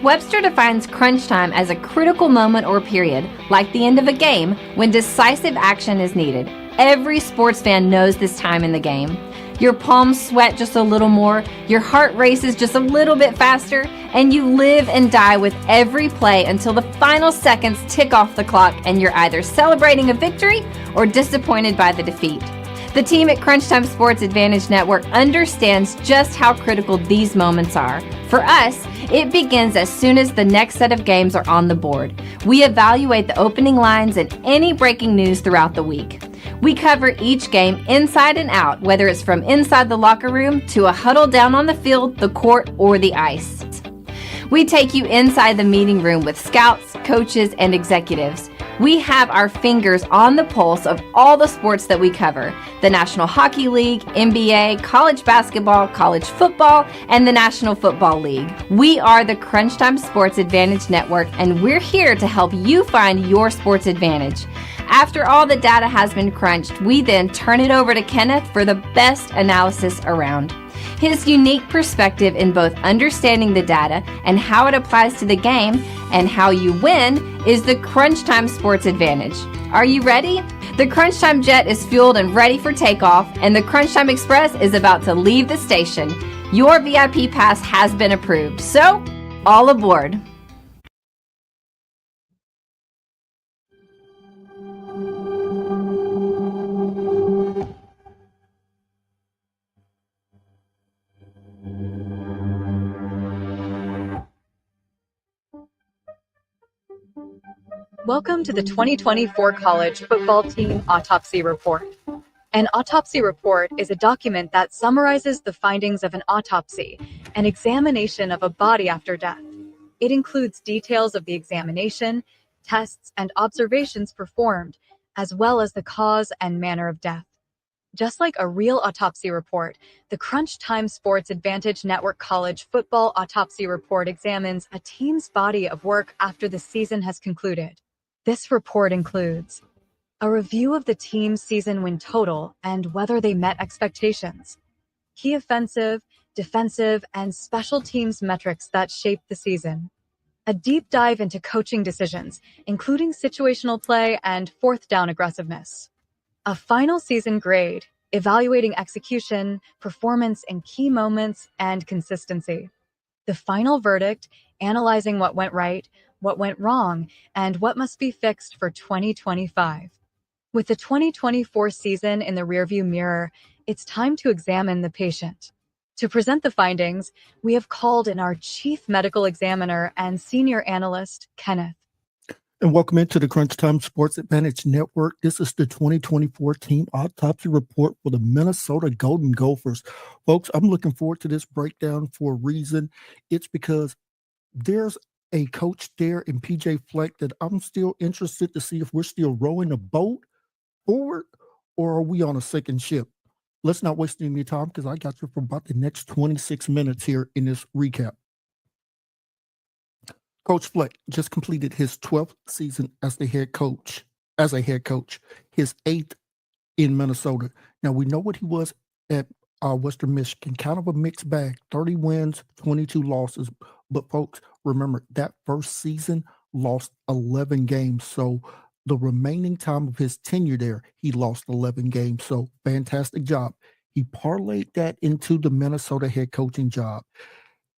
Webster defines crunch time as a critical moment or period, like the end of a game, when decisive action is needed. Every sports fan knows this time in the game. Your palms sweat just a little more, your heart races just a little bit faster, and you live and die with every play until the final seconds tick off the clock and you're either celebrating a victory or disappointed by the defeat. The team at Crunch Time Sports Advantage Network understands just how critical these moments are. For us, it begins as soon as the next set of games are on the board. We evaluate the opening lines and any breaking news throughout the week. We cover each game inside and out, whether it's from inside the locker room to a huddle down on the field, the court, or the ice. We take you inside the meeting room with scouts, coaches, and executives. We have our fingers on the pulse of all the sports that we cover: the National Hockey League, NBA, college basketball, college football, and the National Football League. We are the Crunch Time Sports Advantage Network, and we're here to help you find your sports advantage. After all the data has been crunched, we then turn it over to Kenneth for the best analysis around. His unique perspective in both understanding the data and how it applies to the game and how you win is the Crunch Time Sports Advantage. Are you ready? The Crunch Time jet is fueled and ready for takeoff, and the Crunch Time Express is about to leave the station. Your VIP pass has been approved, so all aboard. Welcome to the 2024 College Football Team Autopsy Report. An autopsy report is a document that summarizes the findings of an autopsy, an examination of a body after death. It includes details of the examination, tests, and observations performed, as well as the cause and manner of death. Just like a real autopsy report, the Crunch Time Sports Advantage Network College Football Autopsy Report examines a team's body of work after the season has concluded. This report includes a review of the team's season win total and whether they met expectations, key offensive, defensive, and special teams metrics that shaped the season, a deep dive into coaching decisions, including situational play and fourth down aggressiveness, a final season grade, evaluating execution, performance in key moments, and consistency, the final verdict, analyzing what went right, what went wrong, and what must be fixed for 2025. With the 2024 season in the rearview mirror, it's time to examine the patient. To present the findings, we have called in our Chief Medical Examiner and Senior Analyst, Kenneth. And welcome into the Crunch Time Sports Advantage Network. This is the 2024 Team Autopsy Report for the Minnesota Golden Gophers. Folks, I'm looking forward to this breakdown for a reason. It's because there's a coach there in PJ Fleck that I'm still interested to see if we're still rowing the boat forward or are we on a sinking ship. Let's not waste any time because I got you for about the next 26 minutes here in this recap. Coach Fleck just completed his 12th season as a head coach, his 8th in Minnesota. Now, we know what he was at Western Michigan, kind of a mixed bag, 30 wins, 22 losses. But folks, remember that first season lost 11 games. So the remaining time of his tenure there, he lost 11 games. So fantastic job. He parlayed that into the Minnesota head coaching job.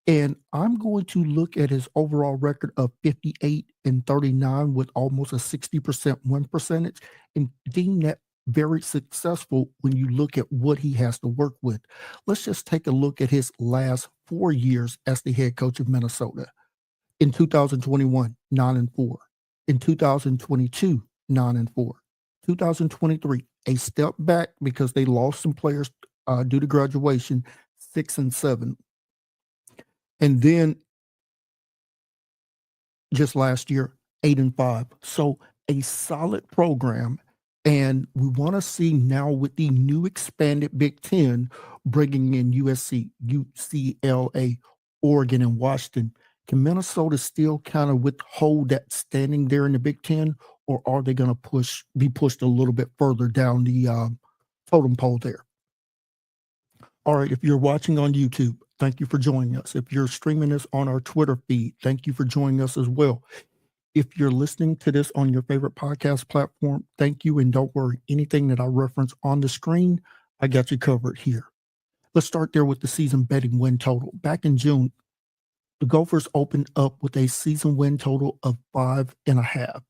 And I'm going to look at his overall record of 58-39 with almost a 60% win percentage and deem that very successful when you look at what he has to work with. Let's just take a look at his last 4 years as the head coach of Minnesota. In 2021, 9-4. In 2022, 9-4. 2023, a step back because they lost some players due to graduation, 6-7. And then just last year, 8-5. So a solid program. And we want to see now with the new expanded Big Ten, bringing in USC, UCLA, Oregon, and Washington. Can Minnesota still kind of withhold that standing there in the Big Ten, or are they going to be pushed a little bit further down the totem pole there? All right, if you're watching on YouTube, thank you for joining us. If you're streaming us on our Twitter feed, thank you for joining us as well. If you're listening to this on your favorite podcast platform, thank you. And don't worry, anything that I reference on the screen, I got you covered here. Let's start there with the season betting win total. Back in June, the Gophers opened up with a season win total of 5.5.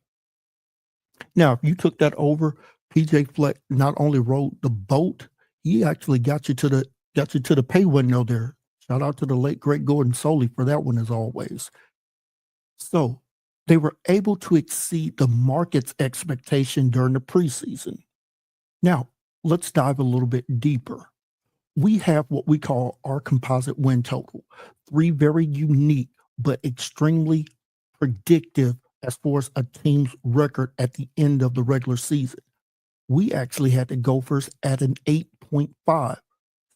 Now, if you took that over, PJ Fleck not only rode the boat, he actually got you to the pay window there. Shout out to the late great Gordon Soley for that one as always. So they were able to exceed the market's expectation during the preseason. Now, let's dive a little bit deeper. We have what we call our composite win total, 3 very unique but extremely predictive as far as a team's record at the end of the regular season. We actually had the Gophers at an 8.5.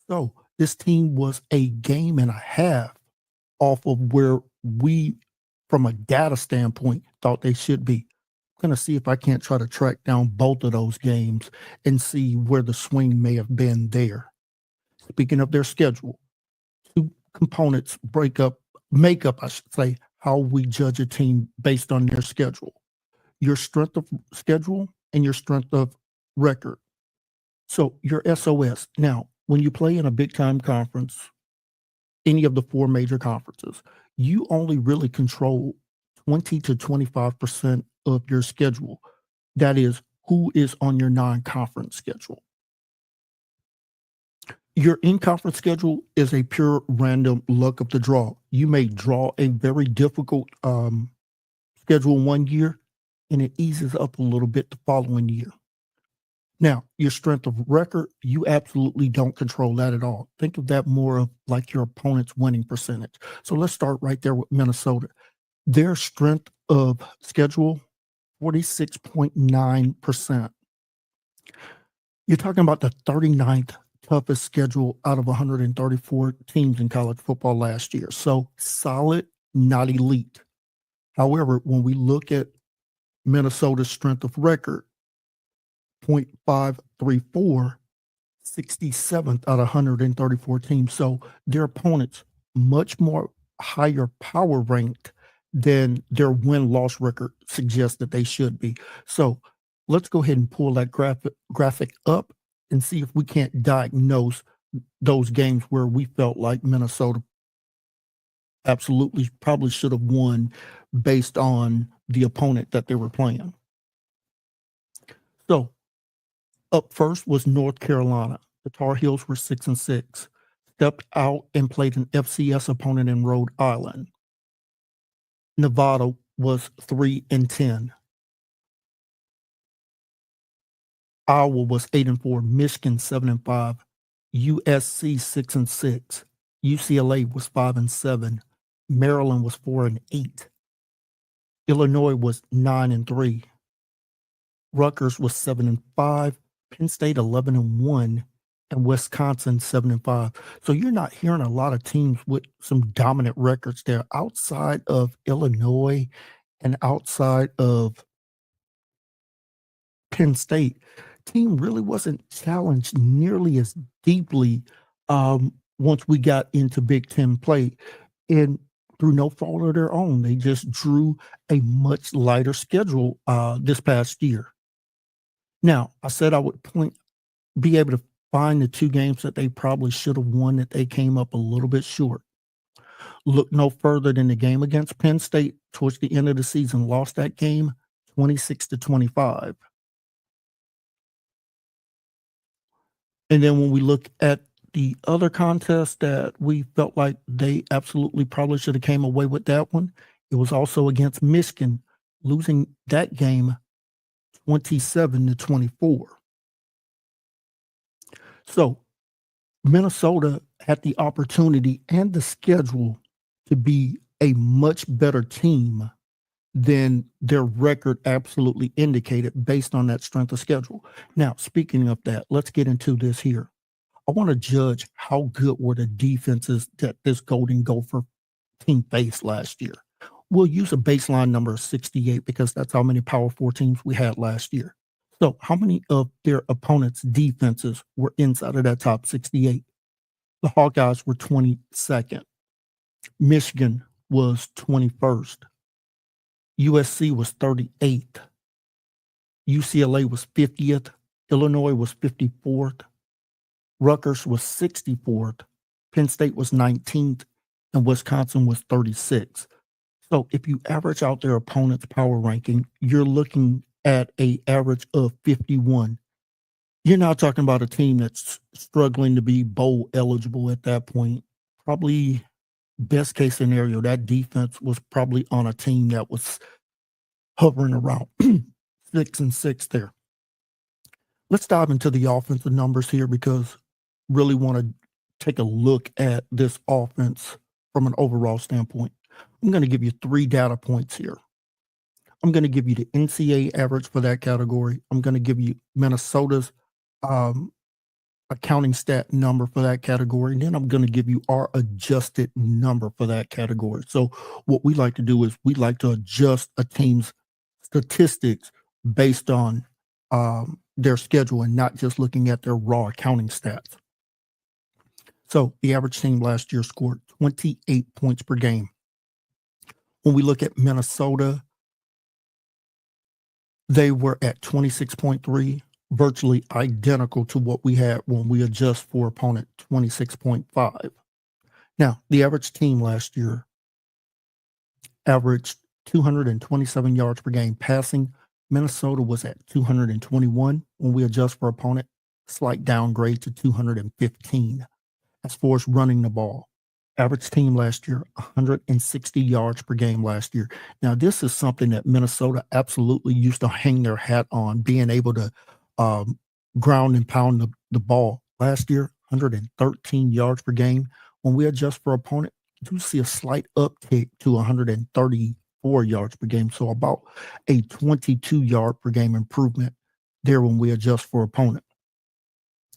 So this team was a game and a half off of where we, from a data standpoint, thought they should be. I'm going to see if I can't try to track down both of those games and see where the swing may have been there. Speaking of their schedule, 2 components make up, I should say, how we judge a team based on their schedule. Your strength of schedule and your strength of record. So your SOS. Now, when you play in a big time conference, any of the 4 major conferences, you only really control 20 to 25% of your schedule. That is who is on your non-conference schedule. Your in-conference schedule is a pure random luck of the draw. You may draw a very difficult schedule one year, and it eases up a little bit the following year. Now, your strength of record, you absolutely don't control that at all. Think of that more of like your opponent's winning percentage. So let's start right there with Minnesota. Their strength of schedule, 46.9%. You're talking about the 39th toughest schedule out of 134 teams in college football last year. So solid, not elite. However, when we look at Minnesota's strength of record, 0.534, 67th out of 134 teams. So their opponents much more higher power ranked than their win-loss record suggests that they should be. So let's go ahead and pull that graphic up and see if we can't diagnose those games where we felt like Minnesota absolutely probably should have won based on the opponent that they were playing. So up first was North Carolina. The Tar Heels were 6-6, stepped out and played an FCS opponent in Rhode Island. Nevada was 3-10. Iowa was 8-4, Michigan 7-5, USC 6-6, UCLA was 5-7, Maryland was 4-8, Illinois was 9-3, Rutgers was 7-5, Penn State 11-1, and Wisconsin 7-5. So you're not hearing a lot of teams with some dominant records there outside of Illinois and outside of Penn State. Team really wasn't challenged nearly as deeply once we got into Big Ten play. And through no fault of their own, they just drew a much lighter schedule this past year. Now, I said I would be able to find the 2 games that they probably should have won that they came up a little bit short. Look no further than the game against Penn State towards the end of the season, lost that game 26-25. And then when we look at the other contest that we felt like they absolutely probably should have came away with that one, it was also against Michigan, losing that game 27-24. So Minnesota had the opportunity and the schedule to be a much better team than their record absolutely indicated based on that strength of schedule. Now, speaking of that, let's get into this here. I want to judge how good were the defenses that this Golden Gopher team faced last year. We'll use a baseline number of 68 because that's how many Power 4 teams we had last year. So how many of their opponents' defenses were inside of that top 68? The Hawkeyes were 22nd. Michigan was 21st. USC was 38th. UCLA was 50th. Illinois was 54th. Rutgers was 64th. Penn State was 19th. And Wisconsin was 36th. So if you average out their opponent's power ranking, you're looking at an average of 51. You're now talking about a team that's struggling to be bowl eligible at that point. Probably best case scenario, that defense was probably on a team that was hovering around 6-6 there. Let's dive into the offensive numbers here because really want to take a look at this offense from an overall standpoint. I'm going to give you 3 data points here. I'm going to give you the NCAA average for that category. I'm going to give you Minnesota's accounting stat number for that category. And then I'm going to give you our adjusted number for that category. So what we like to do is we like to adjust a team's statistics based on their schedule and not just looking at their raw accounting stats. So the average team last year scored 28 points per game. When we look at Minnesota, they were at 26.3, virtually identical to what we had when we adjust for opponent, 26.5. Now, the average team last year averaged 227 yards per game passing. Minnesota was at 221. When we adjust for opponent, slight downgrade to 215. As far as running the ball, average team last year, 160 yards per game last year. Now, this is something that Minnesota absolutely used to hang their hat on, being able to ground and pound the ball. Last year, 113 yards per game. When we adjust for opponent, you do see a slight uptick to 134 yards per game. So about a 22 yard per game improvement there when we adjust for opponent.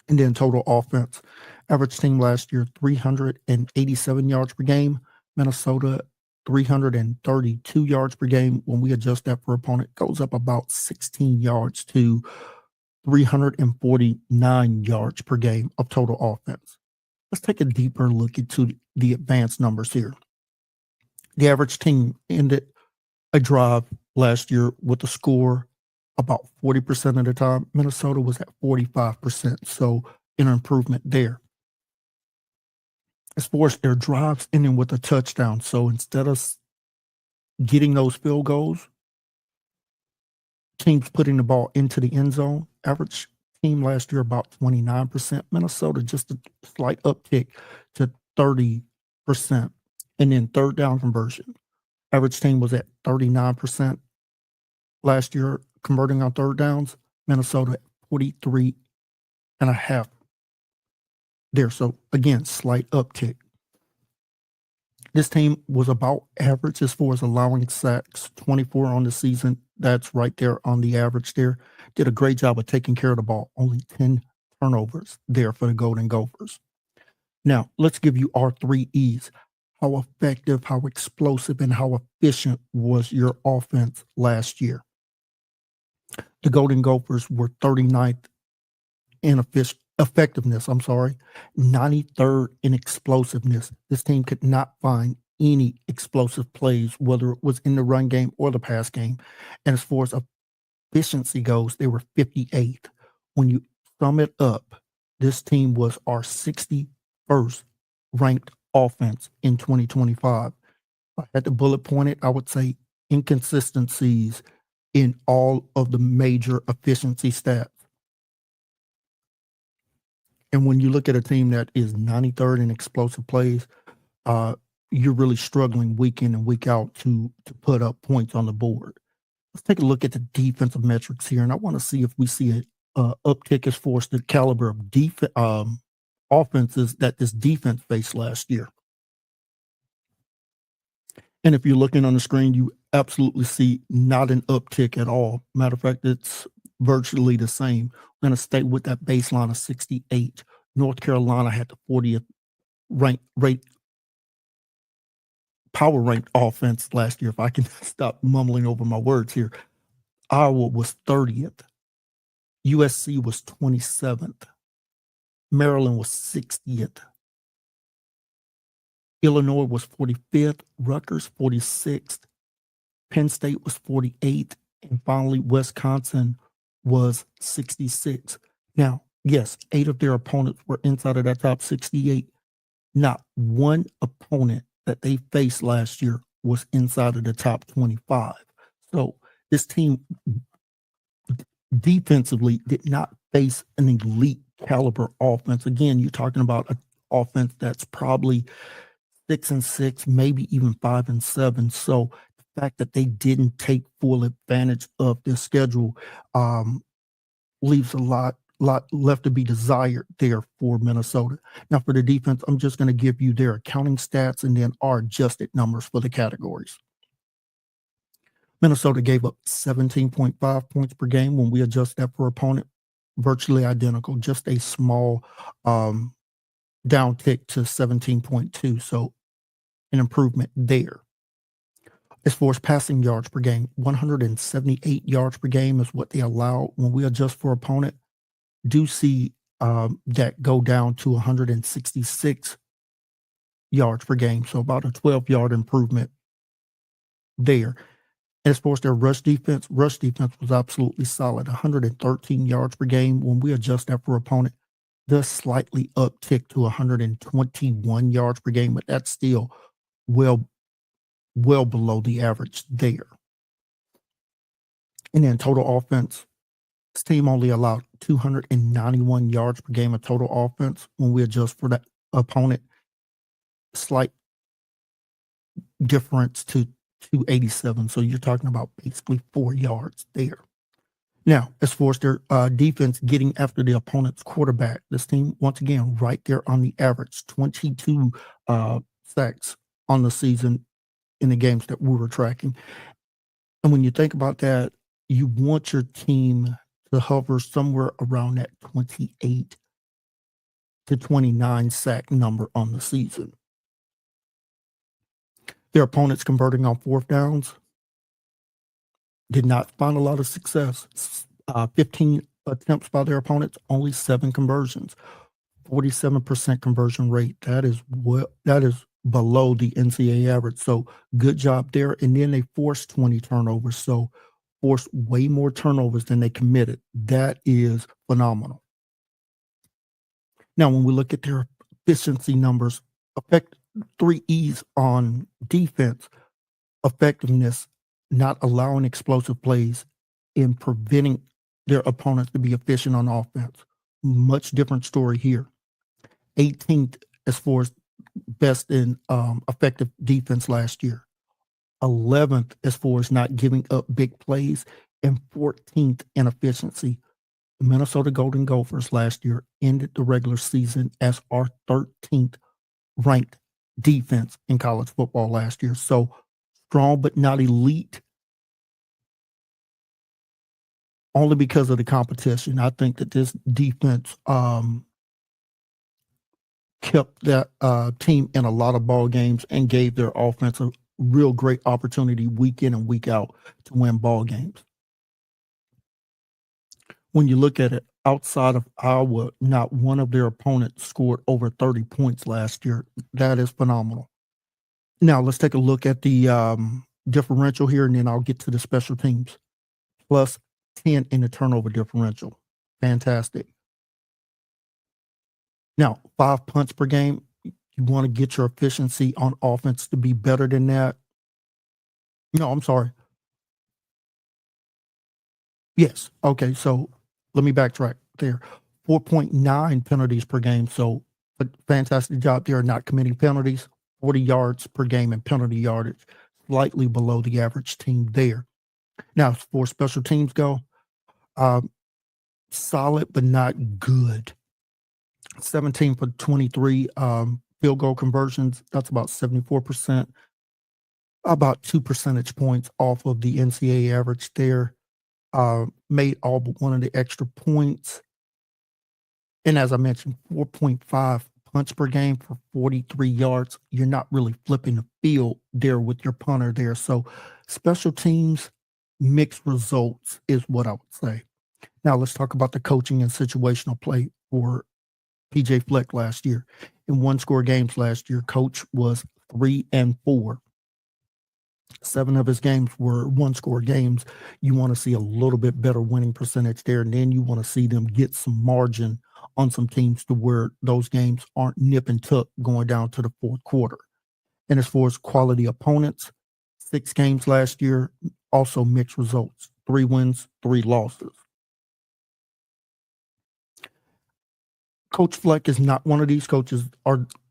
And then total offense, average team last year, 387 yards per game. Minnesota, 332 yards per game. When we adjust that for opponent, goes up about 16 yards to 349 yards per game of total offense. Let's take a deeper look into the advanced numbers here. The average team ended a drive last year with a score about 40% of the time. Minnesota was at 45%, so an improvement there. As far as their drives ending with a touchdown, so instead of getting those field goals, teams putting the ball into the end zone, average team last year about 29%. Minnesota just a slight uptick to 30%. And then third down conversion, average team was at 39% last year converting on third downs. Minnesota at 43.5 there. So again, slight uptick. This team was about average as far as allowing sacks, 24 on the season. That's right there on the average there. Did a great job of taking care of the ball. Only 10 turnovers there for the Golden Gophers. Now, let's give you our 3 E's. How effective, how explosive, and how efficient was your offense last year? The Golden Gophers were 39th in effectiveness, 93rd in explosiveness. This team could not find any explosive plays, whether it was in the run game or the pass game. And as far as efficiency goes, they were 58th. When you sum it up, this team was our 61st ranked offense in 2025. If I had to bullet point it, I would say inconsistencies in all of the major efficiency stats. And when you look at a team that is 93rd in explosive plays, you're really struggling week in and week out to put up points on the board. Let's take a look at the defensive metrics here, and I want to see if we see an uptick as far as the caliber of offenses that this defense faced last year. And if you're looking on the screen, you absolutely see not an uptick at all. Matter of fact, it's virtually the same. We're going to stay with that baseline of 68. North Carolina had the 40th power ranked offense last year. If I can stop mumbling over my words here. Iowa was 30th. USC was 27th. Maryland was 60th. Illinois was 45th, Rutgers 46th, Penn State was 48th, and finally Wisconsin was 66th. Now, yes, 8 of their opponents were inside of that top 68. Not one opponent that they faced last year was inside of the top 25. So this team defensively did not face an elite caliber offense. Again, you're talking about an offense that's probably 6-6, maybe even 5-7. So the fact that they didn't take full advantage of their schedule leaves a lot left to be desired there for Minnesota. Now, for the defense, I'm just going to give you their accounting stats and then our adjusted numbers for the categories. Minnesota gave up 17.5 points per game. When we adjust that for opponent, virtually identical, just a small downtick to 17.2. So an improvement there. As far as passing yards per game, 178 yards per game is what they allow. When we adjust for opponent, do see that go down to 166 yards per game. So about a 12-yard improvement there. As far as their rush defense was absolutely solid, 113 yards per game. When we adjust that for opponent, does slightly uptick to 121 yards per game, but that's still well below the average there. And then total offense, this team only allowed 291 yards per game of total offense. When we adjust for that opponent, slight difference to 287. So you're talking about basically 4 yards there. Now, as far as their defense getting after the opponent's quarterback, this team, once again, right there on the average, 22 sacks on the season in the games that we were tracking. And when you think about that, you want your team to hover somewhere around that 28 to 29 sack number on the season. Their opponents converting on fourth downs did not find a lot of success. 15 attempts by their opponents, only 7 conversions, 47% conversion rate. That is below the NCAA average. So good job there. And then they forced 20 turnovers. So forced way more turnovers than they committed. That is phenomenal. Now, when we look at their efficiency numbers, 3 E's on defense, effectiveness, not allowing explosive plays, and preventing their opponents to be efficient on offense. Much different story here. 18th as far as best in effective defense last year. 11th as far as not giving up big plays, and 14th in efficiency. The Minnesota Golden Gophers last year ended the regular season as our 13th ranked defense in college football last year. So strong but not elite, only because of the competition. I think that this defense kept that team in a lot of ball games and gave their offense a real great opportunity week in and week out to win ball games. When you look at it, outside of Iowa, not one of their opponents scored over 30 points last year. That is phenomenal. Now, let's take a look at the differential here, and then I'll get to the special teams. Plus 10 in the turnover differential. Fantastic. Now, 5 punts per game. You want to get your efficiency on offense to be better than that. No, I'm sorry. Yes. Okay. So let me backtrack there. 4.9 penalties per game. So a fantastic job there, not committing penalties. 40 yards per game in penalty yardage, slightly below the average team there. Now, as far as special teams go, solid but not good. 17 for 23 field goal conversions. That's about 74%. About 2 percentage points off of the NCAA average there. Made all but one of the extra points. And as I mentioned, 4.5 punts per game for 43 yards. You're not really flipping the field there with your punter there. So special teams, mixed results is what I would say. Now let's talk about the coaching and situational play for PJ Fleck last year. In one-score games last year, Coach was 3-4. 7 of his games were one-score games. You want to see a little bit better winning percentage there, and then you want to see them get some margin on some teams to where those games aren't nip and tuck going down to the fourth quarter. And as far as quality opponents, 6 games last year, also mixed results, 3 wins, 3 losses. Coach Fleck is not one of these coaches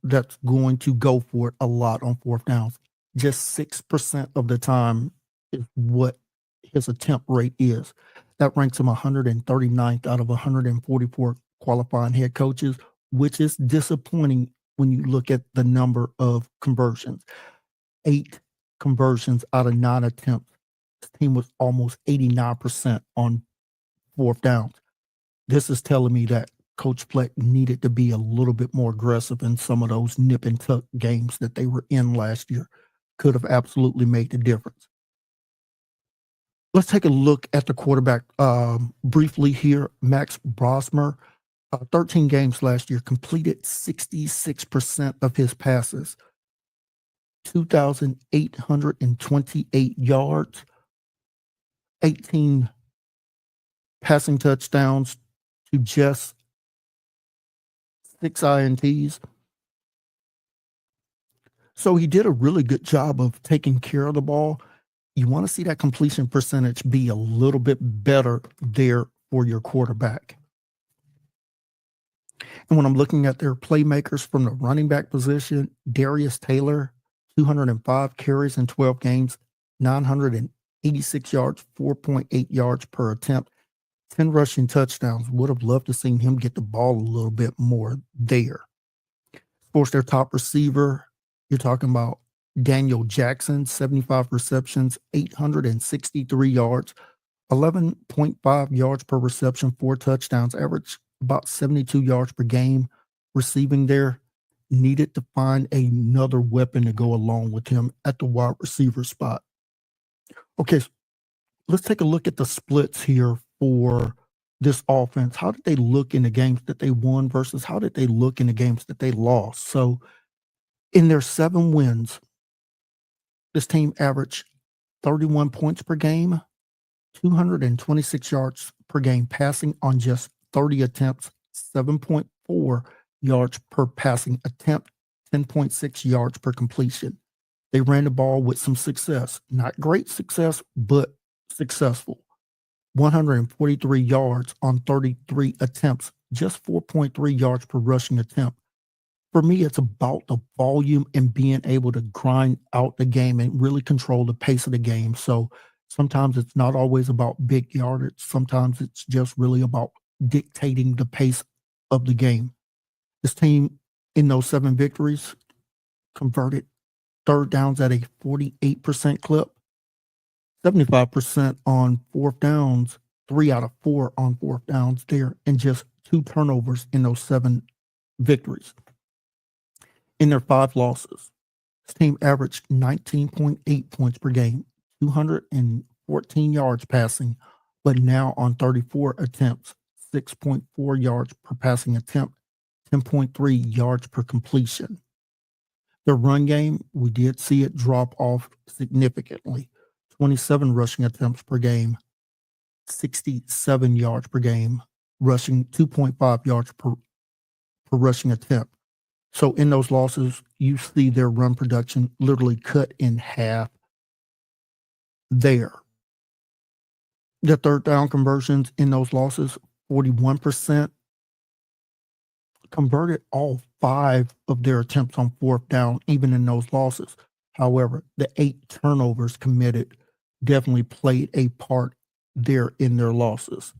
that's going to go for it a lot on fourth downs. Just 6% of the time is what his attempt rate is. That ranks him 139th out of 144 qualifying head coaches, which is disappointing when you look at the number of conversions. 8 conversions out of 9 attempts. This team was almost 89% on fourth downs. This is telling me that Coach Fleck needed to be a little bit more aggressive in some of those nip and tuck games that they were in last year. Could have absolutely made the difference. Let's take a look at the quarterback briefly here. Max Brosmer, 13 games last year, completed 66% of his passes, 2,828 yards, 18 passing touchdowns to just 6 INTs. So he did a really good job of taking care of the ball. You want to see that completion percentage be a little bit better there for your quarterback. And when I'm looking at their playmakers from the running back position, Darius Taylor, 205 carries in 12 games, 986 yards, 4.8 yards per attempt, 10 rushing touchdowns. Would have loved to seen him get the ball a little bit more there. Of course, their top receiver, you're talking about Daniel Jackson, 75 receptions, 863 yards, 11.5 yards per reception, 4 touchdowns, average about 72 yards per game. Receiving there, needed to find another weapon to go along with him at the wide receiver spot. Okay, let's take a look at the splits here for this offense. How did they look in the games that they won versus how did they look in the games that they lost? So in their 7 wins, this team averaged 31 points per game, 226 yards per game passing on just 30 attempts, 7.4 yards per passing attempt, 10.6 yards per completion. They ran the ball with some success. Not great success, but successful. 143 yards on 33 attempts, just 4.3 yards per rushing attempt. For me, it's about the volume and being able to grind out the game and really control the pace of the game. So sometimes it's not always about big yardage. Sometimes it's just really about dictating the pace of the game. This team, in those 7 victories, converted third downs at a 48% clip, 75% on fourth downs, 3 out of 4 on fourth downs there, and just 2 turnovers in those 7 victories. In their 5 losses, this team averaged 19.8 points per game, 214 yards passing, but now on 34 attempts, 6.4 yards per passing attempt, 10.3 yards per completion. The run game, we did see it drop off significantly. 27 rushing attempts per game, 67 yards per game, rushing 2.5 yards per rushing attempt. So in those losses, you see their run production literally cut in half there. The third down conversions in those losses, 41%. Converted all 5 of their attempts on fourth down, even in those losses. However, the 8 turnovers committed definitely played a part there in their losses.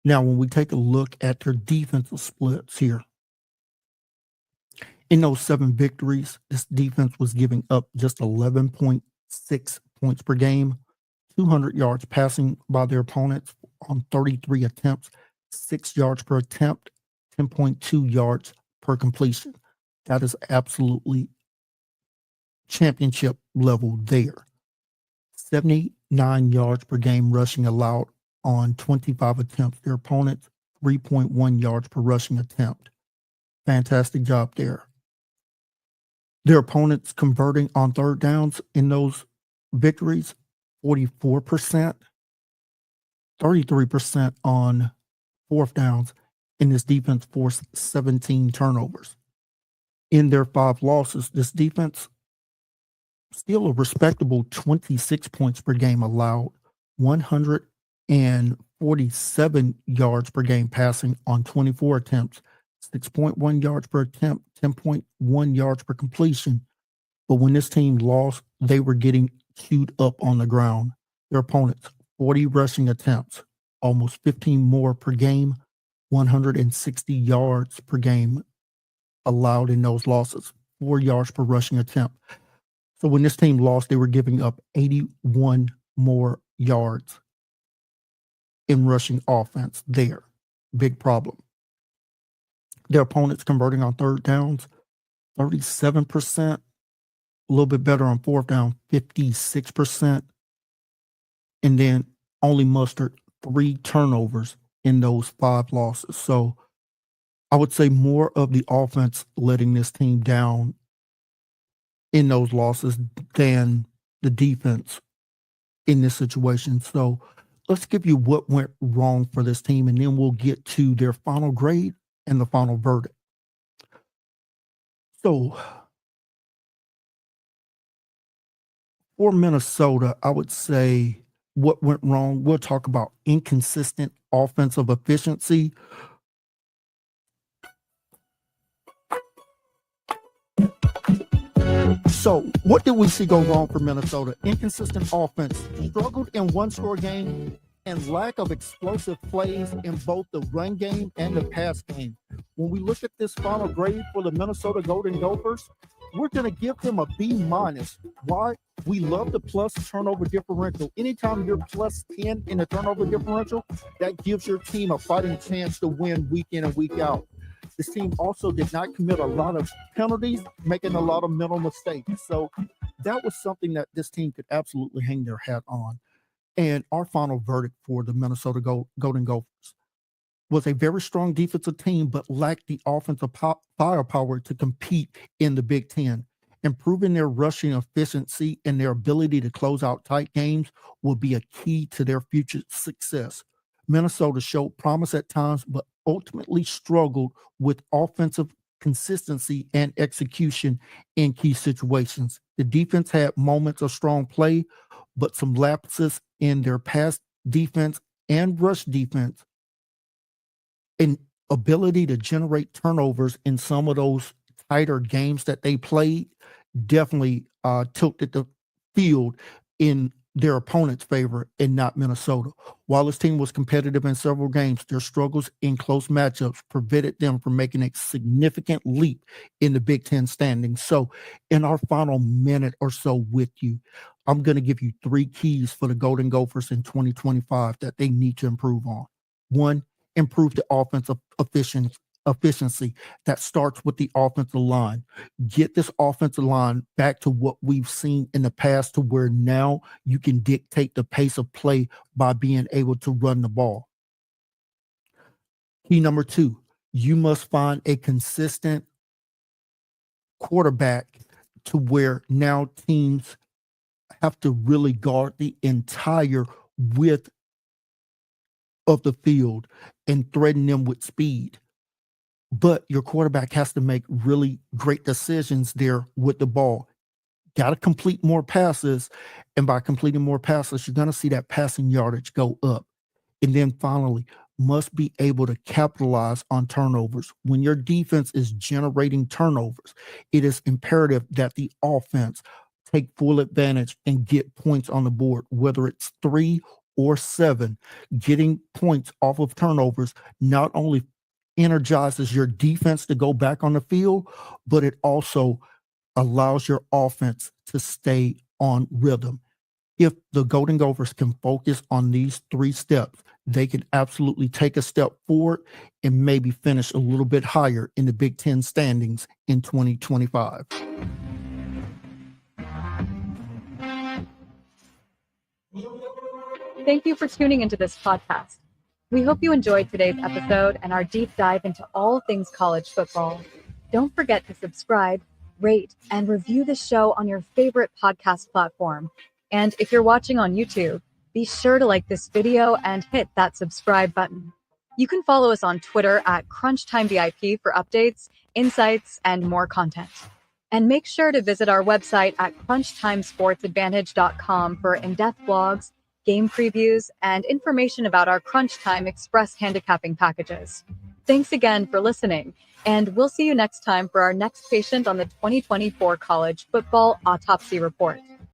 Now, when we take a look at their defensive splits here, in those 7 victories, this defense was giving up just 11.6 points per game, 200 yards passing by their opponents on 33 attempts, 6 yards per attempt, 10.2 yards per completion. That is absolutely championship level there. 79 yards per game rushing allowed on 25 attempts. Their opponents, 3.1 yards per rushing attempt. Fantastic job there. Their opponents converting on third downs in those victories, 44%, 33% on fourth downs, and this defense forced 17 turnovers. In their 5 losses, this defense still a respectable 26 points per game allowed, 147 yards per game passing on 24 attempts, 6.1 yards per attempt, 10.1 yards per completion. But when this team lost, they were getting queued up on the ground. Their opponents, 40 rushing attempts, almost 15 more per game, 160 yards per game allowed in those losses, 4 yards per rushing attempt. So when this team lost, they were giving up 81 more yards in rushing offense there. Big problem. Their opponents converting on third downs, 37%, a little bit better on fourth down, 56%, and then only mustered 3 turnovers in those 5 losses. So I would say more of the offense letting this team down in those losses than the defense in this situation. So let's give you what went wrong for this team, and then we'll get to their final grade and the final verdict. So for Minnesota, I would say what went wrong, we'll talk about inconsistent offensive efficiency. So what did we see go wrong for Minnesota? Inconsistent offense, struggled in one-score game, and lack of explosive plays in both the run game and the pass game. When we look at this final grade for the Minnesota Golden Gophers, we're going to give them a B-. Why? We love the plus turnover differential. Anytime you're plus 10 in the turnover differential, that gives your team a fighting chance to win week in and week out. This team also did not commit a lot of penalties, making a lot of mental mistakes. So that was something that this team could absolutely hang their hat on. And our final verdict for the Minnesota Golden Gophers was a very strong defensive team, but lacked the offensive firepower to compete in the Big Ten. Improving their rushing efficiency and their ability to close out tight games will be a key to their future success. Minnesota showed promise at times, but ultimately struggled with offensive consistency and execution in key situations. The defense had moments of strong play, but some lapses in their pass defense and rush defense and ability to generate turnovers in some of those tighter games that they played definitely tilted the field in their opponent's favor and not Minnesota. While this team was competitive in several games, their struggles in close matchups prevented them from making a significant leap in the Big Ten standings. So in our final minute or so with you, I'm going to give you 3 keys for the Golden Gophers in 2025 that they need to improve on. 1, improve the offensive efficiency. That starts with the offensive line. Get this offensive line back to what we've seen in the past, to where now you can dictate the pace of play by being able to run the ball. Key number 2, you must find a consistent quarterback to where now teams have to really guard the entire width of the field and threaten them with speed. But your quarterback has to make really great decisions there with the ball. Got to complete more passes. And by completing more passes, you're going to see that passing yardage go up. And then finally, must be able to capitalize on turnovers. When your defense is generating turnovers, it is imperative that the offense take full advantage and get points on the board, whether it's 3 or 7. Getting points off of turnovers not only energizes your defense to go back on the field, but it also allows your offense to stay on rhythm. If the Golden Gophers can focus on these 3 steps, they can absolutely take a step forward and maybe finish a little bit higher in the Big Ten standings in 2025. Thank you for tuning into this podcast. We hope you enjoyed today's episode and our deep dive into all things college football. Don't forget to subscribe, rate, and review the show on your favorite podcast platform. And if you're watching on YouTube, be sure to like this video and hit that subscribe button. You can follow us on Twitter at CrunchTimeVIP for updates, insights, and more content. And make sure to visit our website at crunchtimesportsadvantage.com for in-depth blogs, game previews, and information about our Crunch Time Express handicapping packages. Thanks again for listening, and we'll see you next time for our next patient on the 2024 College Football Autopsy Report.